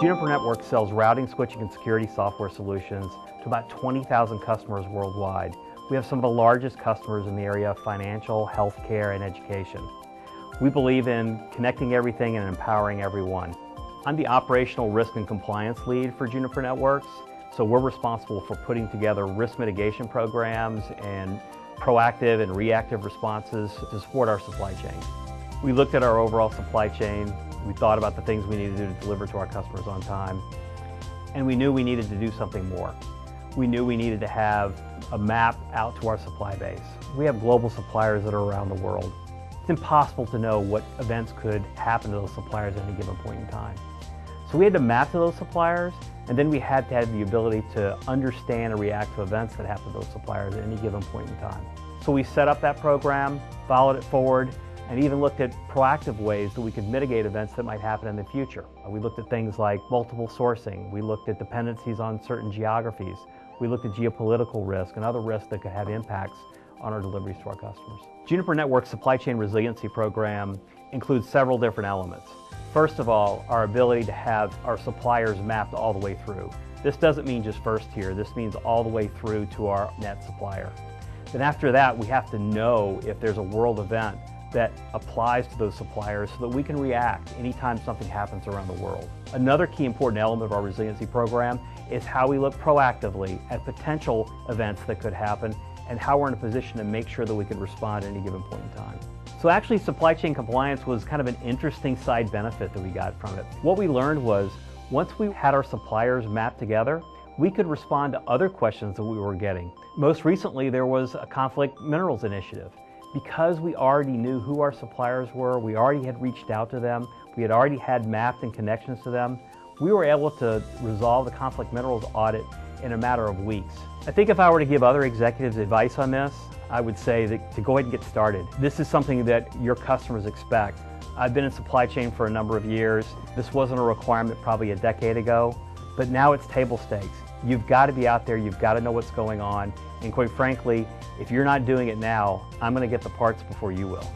Juniper Networks sells routing, switching, and security software solutions to about 20,000 customers worldwide. We have some of the largest customers in the area of financial, healthcare, and education. We believe in connecting everything and empowering everyone. I'm the operational risk and compliance lead for Juniper Networks, so we're responsible for putting together risk mitigation programs and proactive and reactive responses to support our supply chain. We looked at our overall supply chain. We thought about the things we needed to do to deliver to our customers on time, and we knew we needed to do something more. We knew we needed to have a map out to our supply base. We have global suppliers that are around the world. It's impossible to know what events could happen to those suppliers at any given point in time. So we had to map to those suppliers, and then we had to have the ability to understand and react to events that happen to those suppliers at any given point in time. So we set up that program, followed it forward, and even looked at proactive ways that we could mitigate events that might happen in the future. We looked at things like multiple sourcing. We looked at dependencies on certain geographies. We looked at geopolitical risk and other risks that could have impacts on our deliveries to our customers. Juniper Networks' Supply Chain Resiliency program includes several different elements. First of all, our ability to have our suppliers mapped all the way through. This doesn't mean just first tier, this means all the way through to our net supplier. Then after that, we have to know if there's a world event that applies to those suppliers so that we can react anytime something happens around the world. Another key important element of our resiliency program is how we look proactively at potential events that could happen and how we're in a position to make sure that we can respond at any given point in time. So actually, supply chain compliance was kind of an interesting side benefit that we got from it. What we learned was, once we had our suppliers mapped together, we could respond to other questions that we were getting. Most recently, there was a conflict minerals initiative. Because we already knew who our suppliers were, we already had reached out to them, we had already had mapped and connections to them, we were able to resolve the conflict minerals audit in a matter of weeks. I think if I were to give other executives advice on this, I would say that to go ahead and get started. This is something that your customers expect. I've been in supply chain for a number of years. This wasn't a requirement probably a decade ago, but now it's table stakes. You've got to be out there, you've got to know what's going on, and quite frankly, if you're not doing it now, I'm going to get the parts before you will.